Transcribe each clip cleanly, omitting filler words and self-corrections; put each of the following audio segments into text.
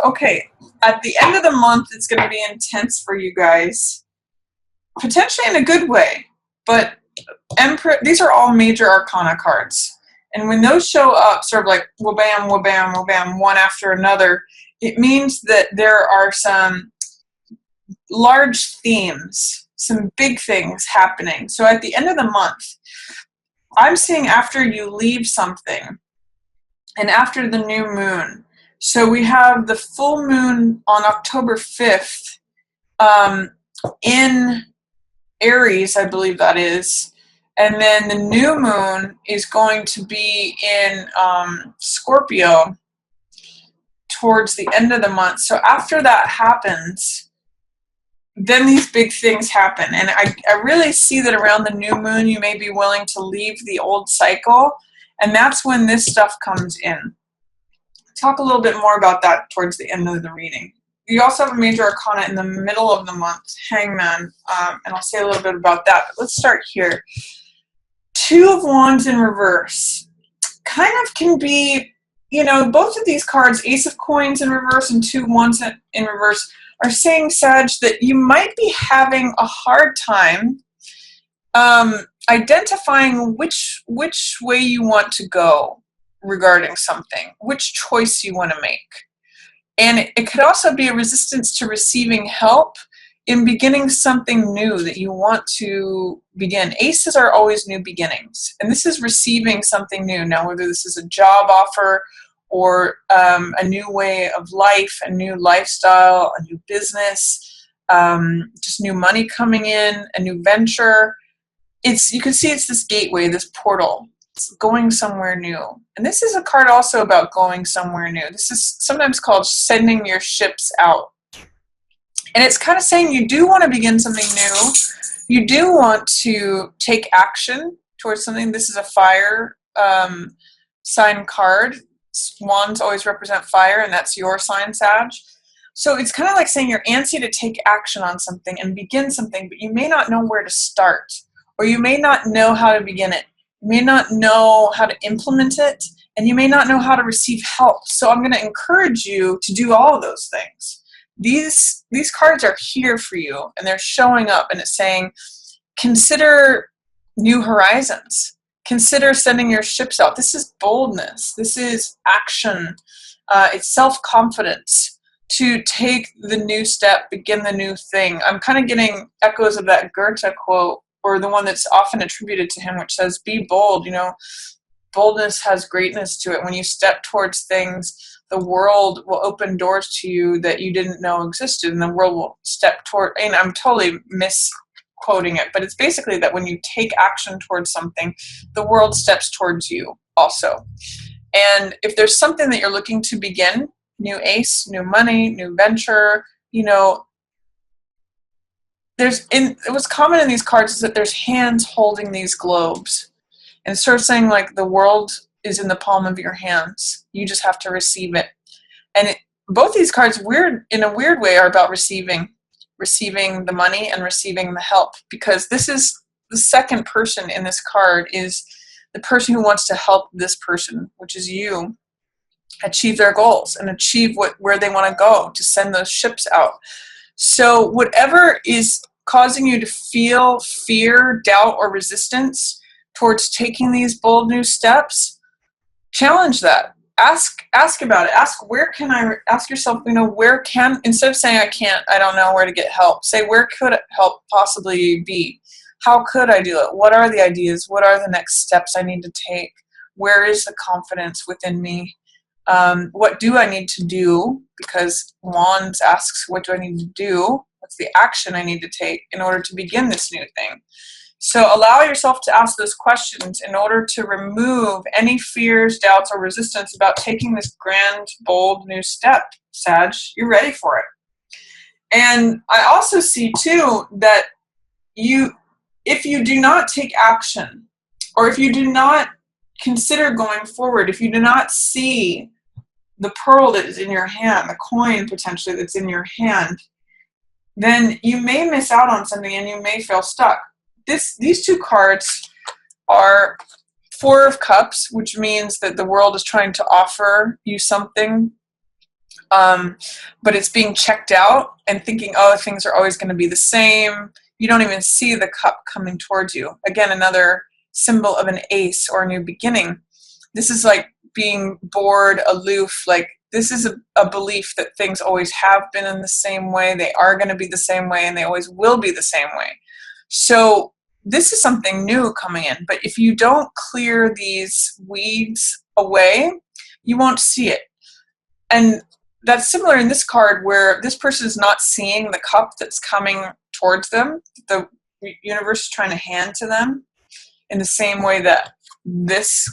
Okay, at the end of the month, it's going to be intense for you guys, potentially in a good way. But Emperor, these are all major arcana cards. And when those show up, sort of like wha-bam, wha-bam, wha-bam, one after another, it means that there are some large themes, some big things happening. So at the end of the month, I'm seeing after you leave something and after the new moon. So we have the full moon on October 5th in Aries, I believe that is. And then the new moon is going to be in Scorpio towards the end of the month. So after that happens, then these big things happen. And I really see that around the new moon, you may be willing to leave the old cycle. And that's when this stuff comes in. Talk a little bit more about that towards the end of the reading. You also have a major arcana in the middle of the month, Hangman, and I'll say a little bit about that. But let's start here. Two of Wands in reverse kind of can be, you know, both of these cards, Ace of Coins in reverse and Two of Wands in reverse, are saying, Sag, that you might be having a hard time identifying which way you want to go regarding something, which choice you want to make. And it could also be a resistance to receiving help in beginning something new that you want to begin. Aces are always new beginnings, and this is receiving something new. Now, whether this is a job offer or a new way of life, a new lifestyle, a new business, just new money coming in, a new venture. You can see it's this gateway, this portal. It's going somewhere new. And this is a card also about going somewhere new. This is sometimes called sending your ships out. And it's kind of saying you do want to begin something new. You do want to take action towards something. This is a fire sign card. Wands always represent fire, and that's your sign, Sag. So it's kind of like saying you're antsy to take action on something and begin something, but you may not know where to start, or you may not know how to begin it. You may not know how to implement it, and you may not know how to receive help. So I'm going to encourage you to do all of those things. These cards are here for you, and they're showing up, and it's saying, consider new horizons. Consider sending your ships out. This is boldness. This is action. It's self-confidence to take the new step, begin the new thing. I'm kind of getting echoes of that Goethe quote, or the one that's often attributed to him, which says, be bold. You know, boldness has greatness to it. When you step towards things, the world will open doors to you that you didn't know existed, and the world will step toward, and I'm totally misquoting it, but it's basically that when you take action towards something, the world steps towards you also. And if there's something that you're looking to begin, new ace, new money, new venture, you know, what's common in these cards is that there's hands holding these globes. And it's sort of saying like the world is in the palm of your hands. You just have to receive it. And both these cards, in a weird way, are about receiving the money and receiving the help. Because this is the second person in this card is the person who wants to help this person, which is you, achieve their goals and achieve where they want to go, to send those ships out. So whatever is causing you to feel fear, doubt, or resistance towards taking these bold new steps, challenge that. Ask about it. Ask yourself, you know, instead of saying I don't know where to get help, say, where could help possibly be? How could I do it? What are the ideas? What are the next steps I need to take? Where is the confidence within me? What do I need to do? Because Wands asks, what do I need to do? What's the action I need to take in order to begin this new thing? So allow yourself to ask those questions in order to remove any fears, doubts, or resistance about taking this grand, bold new step, Sag. You're ready for it. And I also see, too, that if you do not take action, or if you do not consider going forward, if you do not see the pearl that is in your hand, the coin potentially that's in your hand, then you may miss out on something and you may feel stuck. These two cards are Four of Cups, which means that the world is trying to offer you something but it's being checked out and thinking, oh, things are always going to be the same. You don't even see the cup coming towards you. Again, another symbol of an ace or a new beginning. This is like being bored, aloof. Like this is a belief that things always have been in the same way. They are going to be the same way, and they always will be the same way. So this is something new coming in. But if you don't clear these weeds away, you won't see it. And that's similar in this card, where this person is not seeing the cup that's coming towards them, the universe is trying to hand to them, in the same way that this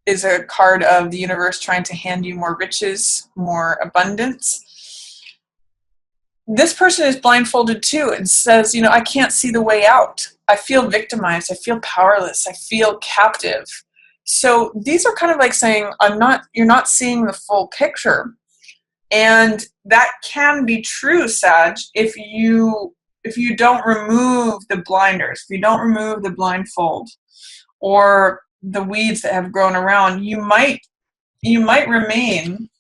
is a card of the universe trying to hand you more riches, more abundance. This person is blindfolded too and says, I can't see the way out. I feel victimized. I feel powerless. I feel captive. So these are kind of like saying, you're not seeing the full picture. And that can be true, Sag, if you don't remove the blinders, if you don't remove the blindfold or the weeds that have grown around, you might remain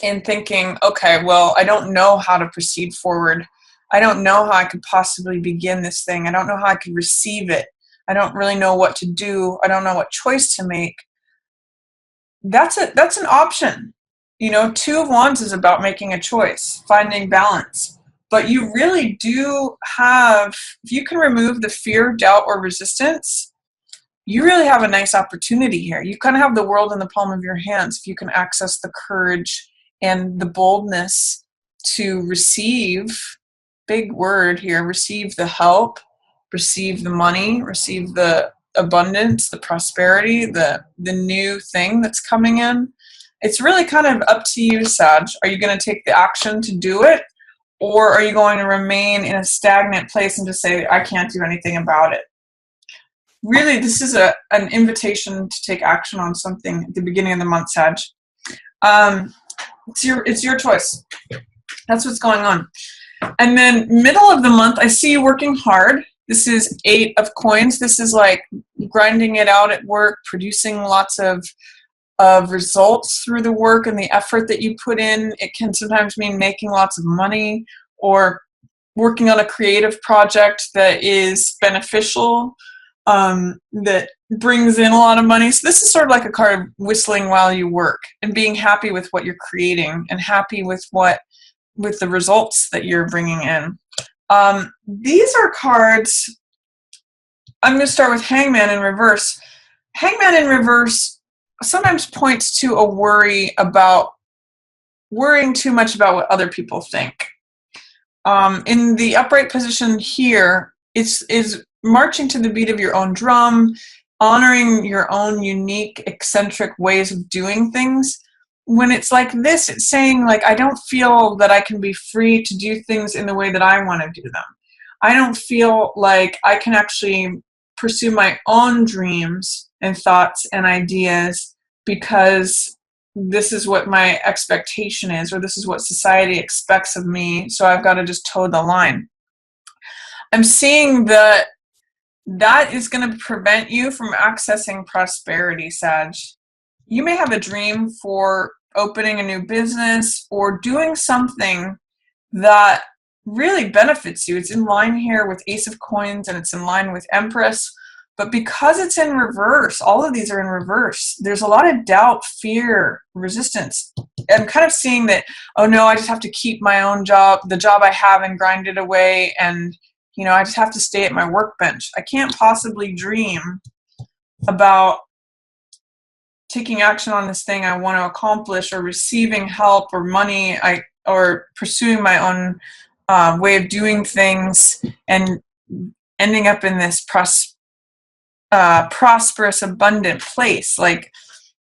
in thinking, okay, well, I don't know how to proceed forward. I don't know how I could possibly begin this thing. I don't know how I could receive it. I don't really know what to do. I don't know what choice to make. That's an option. Two of Wands is about making a choice, finding balance. But you really do have, if you can remove the fear, doubt, or resistance, you really have a nice opportunity here. You kind of have the world in the palm of your hands if you can access the courage and the boldness to receive, big word here, receive the help, receive the money, receive the abundance, the prosperity, the new thing that's coming in. It's really kind of up to you, Sag. Are you going to take the action to do it? Or are you going to remain in a stagnant place and just say, I can't do anything about it? Really, this is an invitation to take action on something at the beginning of the month, Sag. It's your choice. That's what's going on. And then middle of the month, I see you working hard. This is 8 of coins. This is like grinding it out at work, producing lots of results through the work and the effort that you put in. It can sometimes mean making lots of money or working on a creative project that is beneficial, that brings in a lot of money. So this is sort of like a card of whistling while you work and being happy with what you're creating and happy with the results that you're bringing in. These are cards. I'm going to start with Hangman in reverse. Hangman in reverse sometimes points to a worrying too much about what other people think. In the upright position here, is marching to the beat of your own drum, honoring your own unique, eccentric ways of doing things. When it's like this, it's saying, like, I don't feel that I can be free to do things in the way that I want to do them. I don't feel like I can actually pursue my own dreams and thoughts and ideas because this is what my expectation is, or this is what society expects of me, so I've got to just toe the line. I'm seeing that is going to prevent you from accessing prosperity, Sag. You may have a dream for opening a new business or doing something that really benefits you. It's in line here with Ace of Coins and it's in line with Empress. But because it's in reverse, all of these are in reverse, there's a lot of doubt, fear, resistance. I'm kind of seeing that, oh no, I just have to keep my own job, the job I have, and grind it away. And, I just have to stay at my workbench. I can't possibly dream about taking action on this thing I want to accomplish, or receiving help or money, or pursuing my own way of doing things and ending up in this prosperous, abundant place. Like,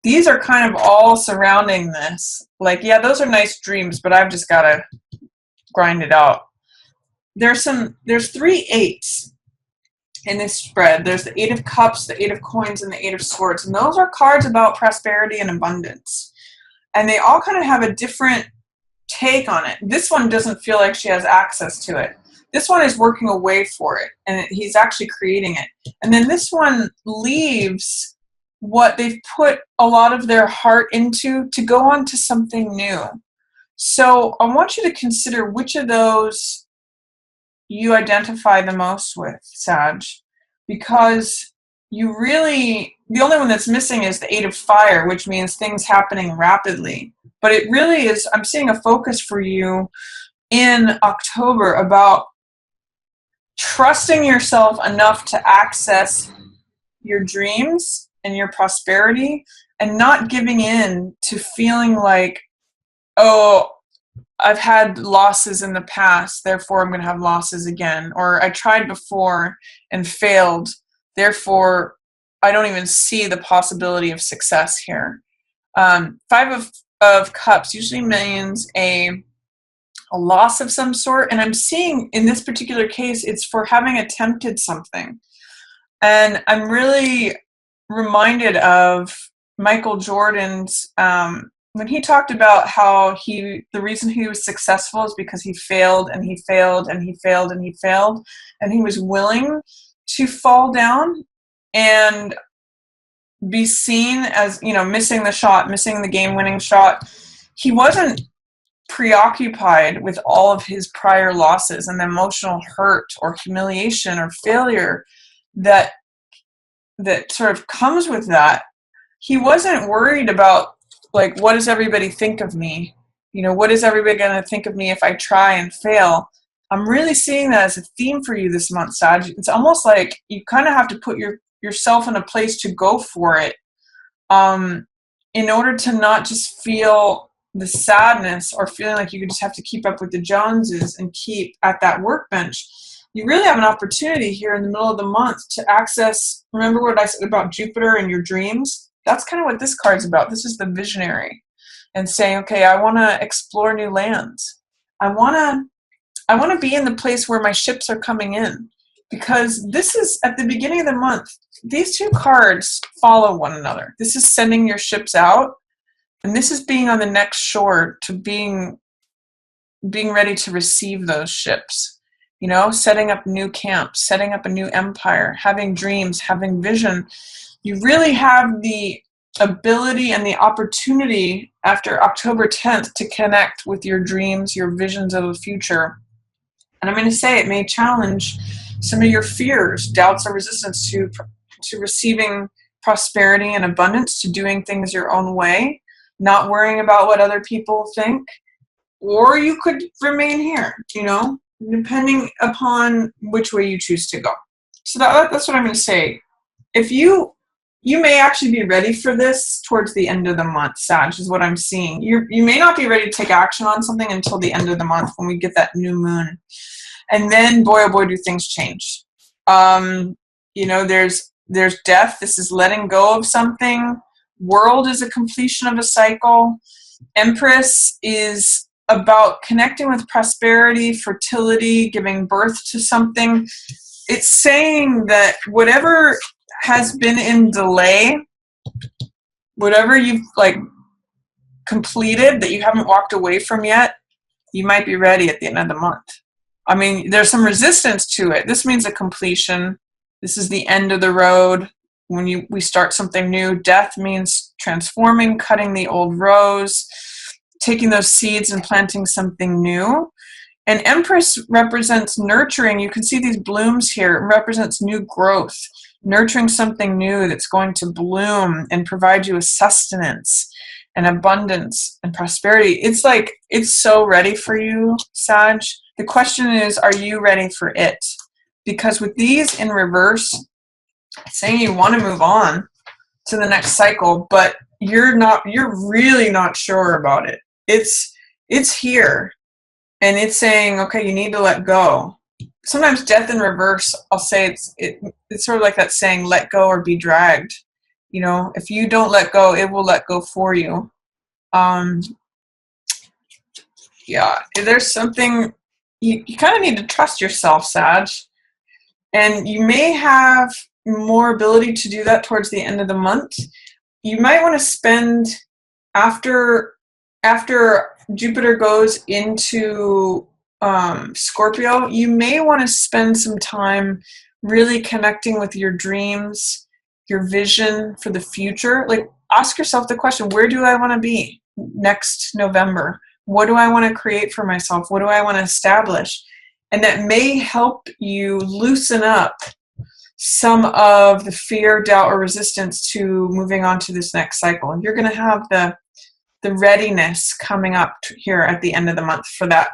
these are kind of all surrounding this. Like, yeah, those are nice dreams, but I've just got to grind it out. There's 3 8s in this spread. There's the 8 of Cups, the 8 of Coins, and the 8 of Swords. And those are cards about prosperity and abundance. And they all kind of have a different take on it. This one doesn't feel like she has access to it. This one is working away for it, and he's actually creating it. And then this one leaves what they've put a lot of their heart into to go on to something new. So I want you to consider which of those you identify the most with, Sag, because you really, the only one that's missing is the 8 of fire, which means things happening rapidly. But it really is, I'm seeing a focus for you in October about trusting yourself enough to access your dreams and your prosperity and not giving in to feeling like, oh, I've had losses in the past, therefore I'm going to have losses again. Or I tried before and failed, therefore I don't even see the possibility of success here. Five of Cups usually means a loss of some sort. And I'm seeing in this particular case, it's for having attempted something. And I'm really reminded of Michael Jordan's, when he talked about how the reason he was successful is because he failed and he failed and he failed and he failed, and he was willing to fall down and be seen as, missing the shot, missing the game-winning shot. He wasn't preoccupied with all of his prior losses and the emotional hurt or humiliation or failure that sort of comes with that. He wasn't worried about, like, what does everybody think of me? What is everybody going to think of me if I try and fail? I'm really seeing that as a theme for you this month, Sag. It's almost like you kind of have to put yourself in a place to go for it, in order to not just feel the sadness or feeling like you just have to keep up with the Joneses and keep at that workbench. You really have an opportunity here in the middle of the month to access, remember what I said about Jupiter and your dreams? That's kind of what this card's about. This is the visionary and saying, okay, I want to explore new lands. I want to be in the place where my ships are coming in, because this is at the beginning of the month. These two cards follow one another. This is sending your ships out, and this is being on the next shore to being ready to receive those ships. Setting up new camps, setting up a new empire, having dreams, having vision. You really have the ability and the opportunity after October 10th to connect with your dreams, your visions of the future. And I'm going to say it may challenge some of your fears, doubts, or resistance to receiving prosperity and abundance, to doing things your own way, not worrying about what other people think. Or you could remain here, depending upon which way you choose to go. So that's what I'm going to say. If you may actually be ready for this towards the end of the month, Sag, is what I'm seeing. You may not be ready to take action on something until the end of the month when we get that new moon. And then, boy, oh boy, do things change. There's death. This is letting go of something. World is a completion of a cycle. Empress is about connecting with prosperity, fertility, giving birth to something. It's saying that whatever has been in delay, whatever you've completed that you haven't walked away from yet, you might be ready at the end of the month. I mean, there's some resistance to it. This means a completion. This is the end of the road. When we start something new, death means transforming, cutting the old rows, taking those seeds and planting something new. And Empress represents nurturing. You can see these blooms here. It represents new growth, nurturing something new that's going to bloom and provide you with sustenance and abundance and prosperity. It's like, it's so ready for you, Sag. The question is, are you ready for it? Because with these in reverse, it's saying you want to move on to the next cycle, but you're really not sure about it. It's here, and it's saying, okay, you need to let go. Sometimes death in reverse, I'll say it's sort of like that saying, let go or be dragged. If you don't let go, it will let go for you. There's something, you kind of need to trust yourself, Sag. And you may have more ability to do that towards the end of the month. You might want to spend, after Jupiter goes into Scorpio, you may want to spend some time really connecting with your dreams, your vision for the future. Like, ask yourself the question, where do I want to be next November? What do I want to create for myself? What do I want to establish? And that may help you loosen up some of the fear, doubt, or resistance to moving on to this next cycle. You're going to have the readiness coming up here at the end of the month for that